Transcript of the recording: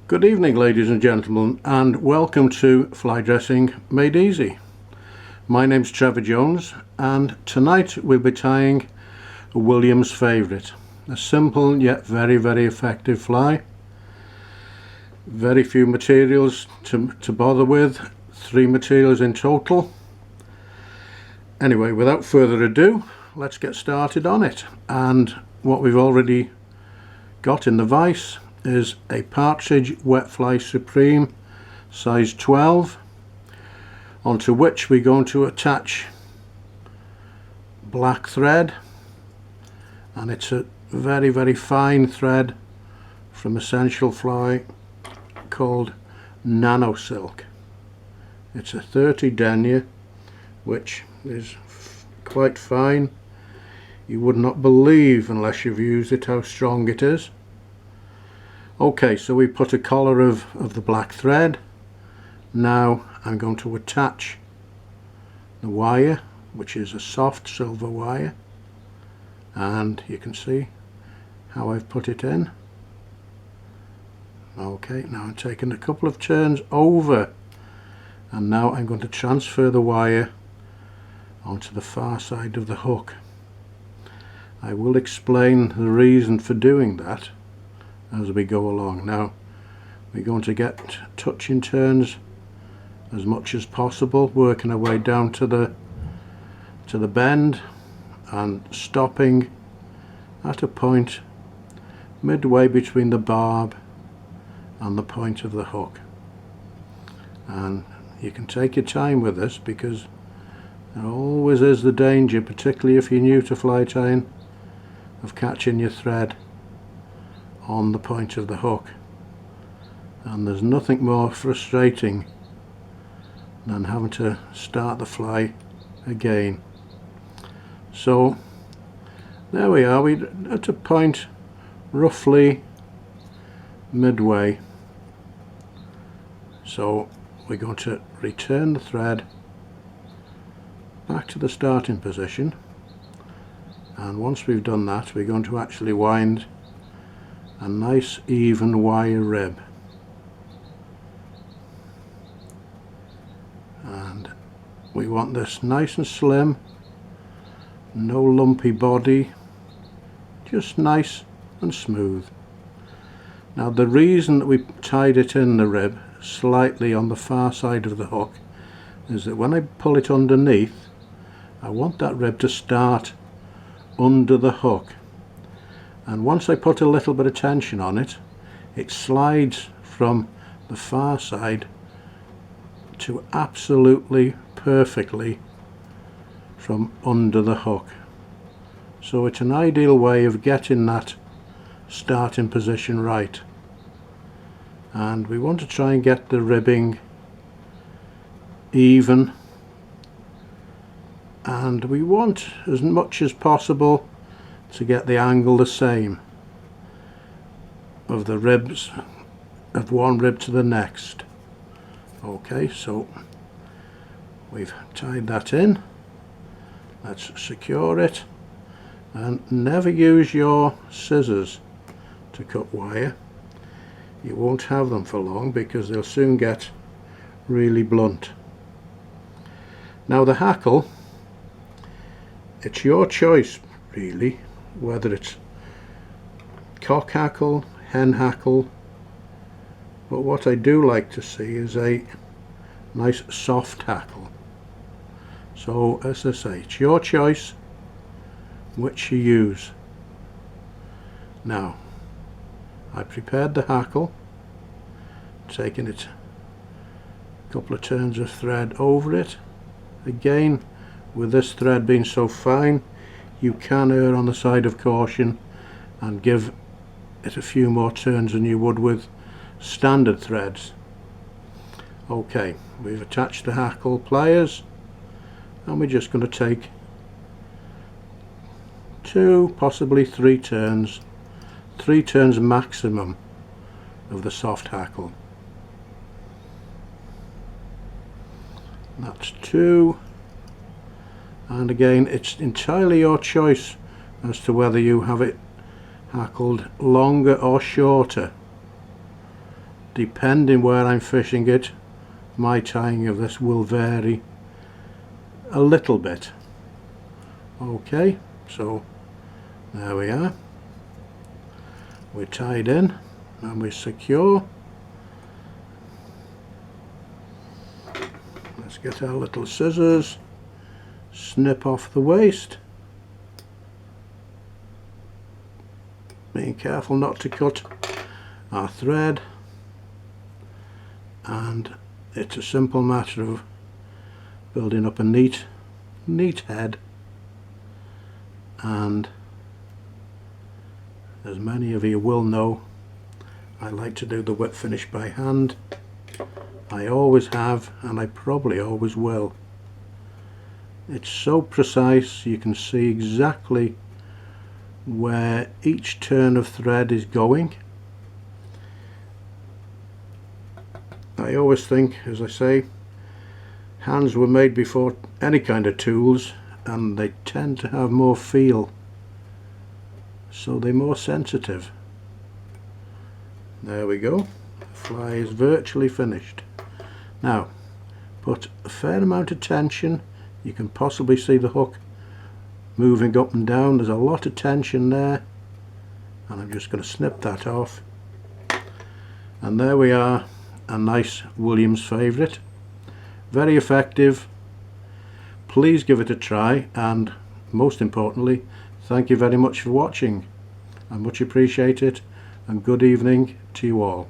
Good evening, ladies and gentlemen, and welcome to Fly Dressing Made Easy. My name's Trevor Jones, and tonight we'll be tying a Willams Favourite, a simple yet very effective fly. Very few materials to bother with, 3 materials in total. Anyway, without further ado, let's get started on it. And what we've already got in the vise is a Partridge Wet Fly Supreme size 12, onto which we're going to attach black thread, and it's a very fine thread from Essential Fly called Nano Silk. It's a 30 denier, which is quite fine. You would not believe, unless you've used it, how strong it is. Okay, so we put a collar of the black thread. Now I'm going to attach the wire, which is a soft silver wire, and you can see how I've put it in. Okay, now I'm taking a couple of turns over, and now I'm going to transfer the wire onto the far side of the hook. I will explain the reason for doing that as we go along. Now we're going to get touching turns as much as possible, working our way down to the bend and stopping at a point midway between the barb and the point of the hook. And you can take your time with this, because there always is the danger, particularly if you're new to fly tying, of catching your thread on the point of the hook. And there's nothing more frustrating than having to start the fly again. So there we are, we're at a point roughly midway. So we're going to return the thread back to the starting position, and once we've done that, we're going to actually wind a nice even wire rib, and we want this nice and slim, no lumpy body, just nice and smooth. Now the reason that we tied it in the rib slightly on the far side of the hook is that when I pull it underneath, I want that rib to start under the hook, and once I put a little bit of tension on it, it slides from the far side to absolutely perfectly from under the hook. So it's an ideal way of getting that starting position right, and we want to try and get the ribbing even, and we want as much as possible to get the angle the same of the ribs, of one rib to the next. Okay, so we've tied that in. Let's secure it, and never use your scissors to cut wire. You won't have them for long, because they'll soon get really blunt. Now the hackle, it's your choice really, whether it's cock hackle, hen hackle, but what I do like to see is a nice soft hackle. So as I say, it's your choice which you use. Now I prepared the hackle, taking it a couple of turns of thread over it. Again, with this thread being so fine, you can err on the side of caution and give it a few more turns than you would with standard threads. Okay, we've attached the hackle pliers, and we're just going to take 2, possibly 3 turns, 3 turns maximum of the soft hackle. That's 2. And again, it's entirely your choice as to whether you have it hackled longer or shorter depending where I'm fishing it, my tying of this will vary a little bit. Okay, so there we are. We're tied in and we're secure. Let's get our little scissors, snip off the waist, being careful not to cut our thread, and it's a simple matter of building up a neat head. And as many of you will know, I like to do the whip finish by hand. I always have, and I probably always will. It's so precise, you can see exactly where each turn of thread is going. I always think, as I say, hands were made before any kind of tools, and they tend to have more feel, so they're more sensitive. There we go, the fly is virtually finished. Now put a fair amount of tension. You can possibly see the hook moving up and down. There's a lot of tension there, and I'm just going to snip that off, and there we are, a nice Willams Favourite. Very effective. Please give it a try, and most importantly, thank you very much for watching. I much appreciate it, and good evening to you all.